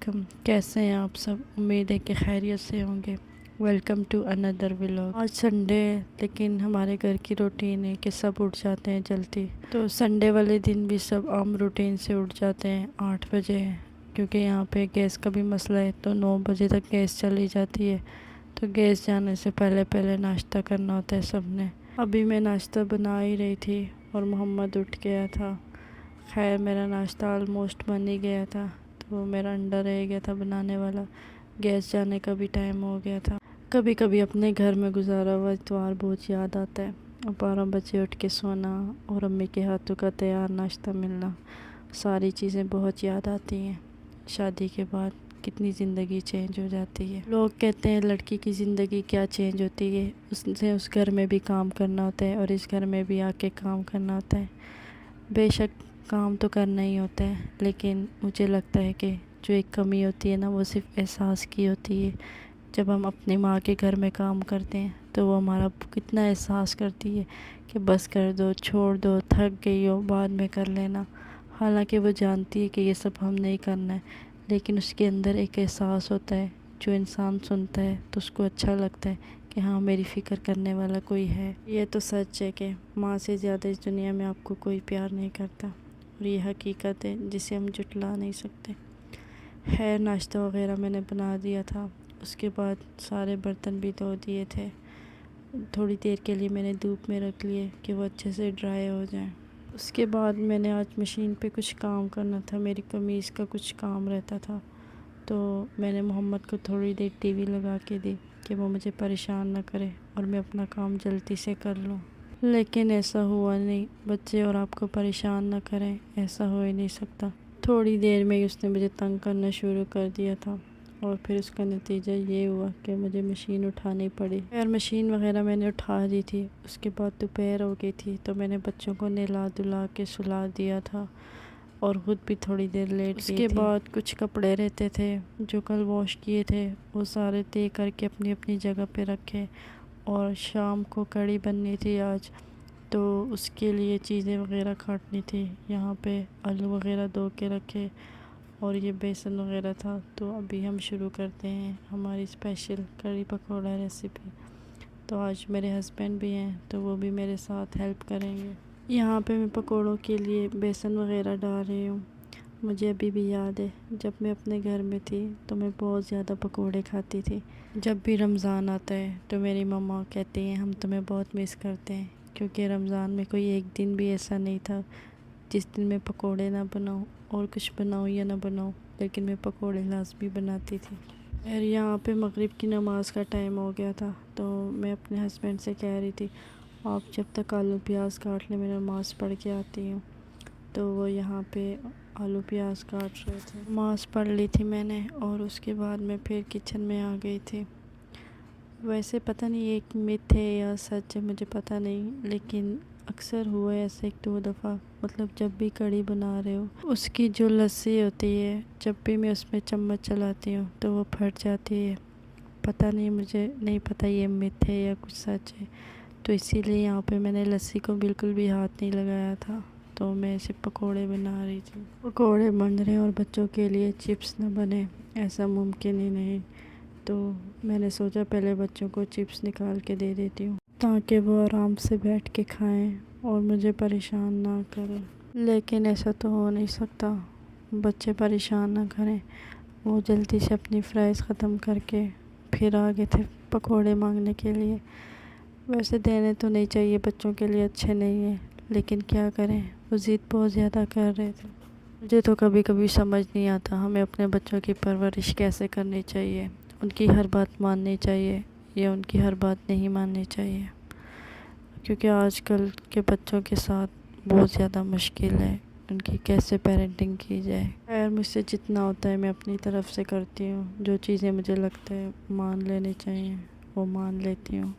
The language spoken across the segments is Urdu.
علیکم، کیسے ہیں آپ سب؟ امید ہے کہ خیریت سے ہوں گے۔ ویلکم ٹو اندر ولاگ۔ آج سنڈے ہے لیکن ہمارے گھر کی روٹین ہے کہ سب اٹھ جاتے ہیں جلدی، تو سنڈے والے دن بھی سب عام روٹین سے اٹھ جاتے ہیں 8 بجے، کیونکہ یہاں پہ گیس کا بھی مسئلہ ہے تو 9 بجے تک گیس چلی جاتی ہے، تو گیس جانے سے پہلے ناشتہ کرنا ہوتا ہے سب نے۔ ابھی میں ناشتہ بنا ہی رہی تھی اور محمد اٹھ گیا تھا۔ خیر میرا ناشتہ آلموسٹ بن ہی گیا تھا، تو میرا انڈا رہ گیا تھا بنانے والا، گیس جانے کا بھی ٹائم ہو گیا تھا۔ کبھی کبھی اپنے گھر میں گزارا ہوا اتوار بہت یاد آتا ہے۔ 12 بجے اٹھ کے سونا اور امی کے ہاتھوں کا تیار ناشتہ ملنا، ساری چیزیں بہت یاد آتی ہیں۔ شادی کے بعد کتنی زندگی چینج ہو جاتی ہے۔ لوگ کہتے ہیں لڑکی کی زندگی کیا چینج ہوتی ہے، اس گھر میں بھی کام کرنا ہوتا ہے اور اس گھر میں بھی آ کے کام کرنا ہوتا ہے۔ بے شک کام تو کرنا ہی ہوتا ہے، لیکن مجھے لگتا ہے کہ جو ایک کمی ہوتی ہے نا، وہ صرف احساس کی ہوتی ہے۔ جب ہم اپنی ماں کے گھر میں کام کرتے ہیں تو وہ ہمارا کتنا احساس کرتی ہے کہ بس کر دو، چھوڑ دو، تھک گئی ہو، بعد میں کر لینا۔ حالانکہ وہ جانتی ہے کہ یہ سب ہم نہیں کرنا ہے، لیکن اس کے اندر ایک احساس ہوتا ہے جو انسان سنتا ہے تو اس کو اچھا لگتا ہے کہ ہاں میری فکر کرنے والا کوئی ہے۔ یہ تو سچ ہے کہ ماں سے زیادہ اس دنیا میں آپ کو کوئی پیار نہیں کرتا، اور یہ حقیقت ہے جسے ہم جھٹلا نہیں سکتے۔ خیر ناشتہ وغیرہ میں نے بنا دیا تھا، اس کے بعد سارے برتن بھی دھو دیے تھے۔ تھوڑی دیر کے لیے میں نے دھوپ میں رکھ لیے کہ وہ اچھے سے ڈرائی ہو جائیں۔ اس کے بعد میں نے آج مشین پہ کچھ کام کرنا تھا، میری قمیض کا کچھ کام رہتا تھا، تو میں نے محمد کو تھوڑی دیر ٹی وی لگا کے دی کہ وہ مجھے پریشان نہ کرے اور میں اپنا کام جلدی سے کر لوں۔ لیکن ایسا ہوا نہیں، بچے اور آپ کو پریشان نہ کریں ایسا ہو ہی نہیں سکتا۔ تھوڑی دیر میں ہی اس نے مجھے تنگ کرنا شروع کر دیا تھا، اور پھر اس کا نتیجہ یہ ہوا کہ مجھے مشین اٹھانی پڑی۔ خیر مشین وغیرہ میں نے اٹھا دی تھی، اس کے بعد دوپہر ہو گئی تھی تو میں نے بچوں کو نہلا دھلا کے سلا دیا تھا اور خود بھی تھوڑی دیر لیٹ گئی تھی۔ اس کے بعد کچھ کپڑے رہتے تھے جو کل واش کیے تھے، وہ سارے طے کر کے اپنی اپنی جگہ پہ رکھے، اور شام کو کڑھی بننی تھی آج، تو اس کے لیے چیزیں وغیرہ کاٹنی تھی۔ یہاں پہ آلو وغیرہ دھو کے رکھے اور یہ بیسن وغیرہ تھا، تو ابھی ہم شروع کرتے ہیں ہماری اسپیشل کڑھی پکوڑا ریسیپی۔ تو آج میرے ہسبینڈ بھی ہیں تو وہ بھی میرے ساتھ ہیلپ کریں گے۔ یہاں پہ میں پکوڑوں کے لیے بیسن وغیرہ ڈال رہی ہوں۔ مجھے ابھی بھی یاد ہے جب میں اپنے گھر میں تھی تو میں بہت زیادہ پکوڑے کھاتی تھی۔ جب بھی رمضان آتا ہے تو میری مما کہتی ہیں ہم تمہیں بہت مس کرتے ہیں، کیونکہ رمضان میں کوئی ایک دن بھی ایسا نہیں تھا جس دن میں پکوڑے نہ بناؤں، اور کچھ بناؤں یا نہ بناؤں لیکن میں پکوڑے لازمی بناتی تھی۔ اور یہاں پہ مغرب کی نماز کا ٹائم ہو گیا تھا، تو میں اپنے ہسبینڈ سے کہہ رہی تھی آپ جب تک آلو پیاز کاٹ لیں میں نماز پڑھ کے آتی ہوں، تو وہ یہاں پہ آلو پیاز کاٹ رہے تھے۔ نماز پڑھ لی تھی میں نے اور اس کے بعد میں پھر کچن میں آ گئی تھی۔ ویسے پتہ نہیں ایک میتھ ہے یا سچ ہے مجھے پتہ نہیں، لیکن اکثر ہوا ہے ایسے 1-2 دفعہ، مطلب جب بھی کڑھی بنا رہے ہو اس کی جو لسی ہوتی ہے جب بھی میں اس میں چمچ چلاتی ہوں تو وہ پھٹ جاتی ہے۔ پتہ نہیں، مجھے نہیں پتہ یہ میتھ ہے یا کچھ سچ ہے، تو اسی لیے یہاں پہ میں نے لسی کو بالکل بھی ہاتھ نہیں لگایا تھا، تو میں ایسے پکوڑے بنا رہی تھی۔ پکوڑے بن رہے اور بچوں کے لیے چپس نہ بنے ایسا ممکن ہی نہیں، تو میں نے سوچا پہلے بچوں کو چپس نکال کے دے دیتی ہوں تاکہ وہ آرام سے بیٹھ کے کھائیں اور مجھے پریشان نہ کریں۔ لیکن ایسا تو ہو نہیں سکتا، بچے پریشان نہ کریں۔ وہ جلدی سے اپنی فرائض ختم کر کے پھر آگے تھے پکوڑے مانگنے کے لیے۔ ویسے دینے تو نہیں چاہیے، بچوں کے لیے اچھے نہیں ہیں، لیکن کیا کریں وہ ضد بہت زیادہ کر رہے تھے۔ مجھے تو کبھی کبھی سمجھ نہیں آتا ہمیں اپنے بچوں کی پرورش کیسے کرنی چاہیے، ان کی ہر بات ماننی چاہیے یا ان کی ہر بات نہیں ماننی چاہیے، کیونکہ آج کل کے بچوں کے ساتھ بہت زیادہ مشکل ہے ان کی کیسے پیرنٹنگ کی جائے۔ خیر مجھ سے جتنا ہوتا ہے میں اپنی طرف سے کرتی ہوں، جو چیزیں مجھے لگتا ہے مان لینی چاہیے وہ مان لیتی ہوں،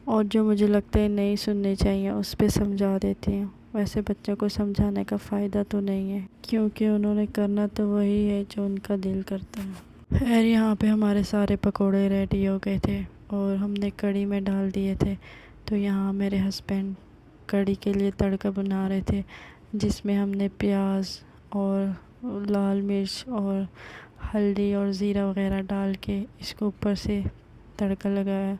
اور جو مجھے لگتا ہے نہیں سننی چاہیے اس پہ سمجھا دیتی ہوں۔ ویسے بچوں کو سمجھانے کا فائدہ تو نہیں ہے، کیونکہ انہوں نے کرنا تو وہی ہے جو ان کا دل کرتا ہے۔ خیر یہاں پہ ہمارے سارے پکوڑے ریڈی ہو گئے تھے اور ہم نے کڑھی میں ڈال دیے تھے، تو یہاں میرے ہسبینڈ کڑھی کے لیے تڑکا بنا رہے تھے، جس میں ہم نے پیاز اور لال مرچ اور ہلدی اور زیرہ وغیرہ ڈال کے اس کو اوپر سے تڑکا لگایا،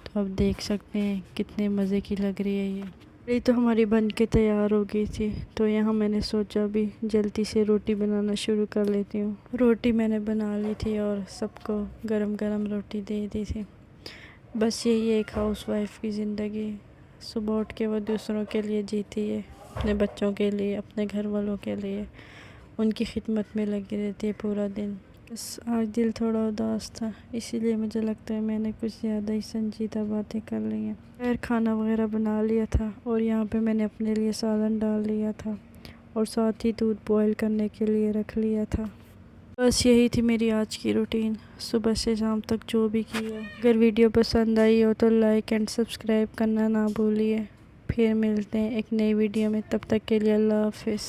تو آپ دیکھ سکتے ہیں کتنے مزے کی لگ رہی ہے یہ تو ہماری بن کے تیار ہو گئی تھی۔ تو یہاں میں نے سوچا بھی جلدی سے روٹی بنانا شروع کر لیتی ہوں۔ روٹی میں نے بنا لی تھی اور سب کو گرم گرم روٹی دے دی تھی۔ بس یہی ایک ہاؤس وائف کی زندگی، صبح اٹھ کے وہ دوسروں کے لیے جیتی ہے، اپنے بچوں کے لیے، اپنے گھر والوں کے لیے، ان کی خدمت میں لگی رہتی ہے پورا دن۔ بس آج دل تھوڑا اداس تھا، اسی لیے مجھے لگتا ہے میں نے کچھ زیادہ ہی سنجیدہ باتیں کر لی ہیں۔ خیر کھانا وغیرہ بنا لیا تھا اور یہاں پہ میں نے اپنے لیے سالن ڈال لیا تھا اور ساتھ ہی دودھ بوائل کرنے کے لیے رکھ لیا تھا۔ بس یہی تھی میری آج کی روٹین، صبح سے شام تک جو بھی کیا۔ اگر ویڈیو پسند آئی ہو تو لائک اینڈ سبسکرائب کرنا نہ بھولیے۔ پھر ملتے ہیں ایک نئی ویڈیو میں، تب تک کے لیے اللہ حافظ۔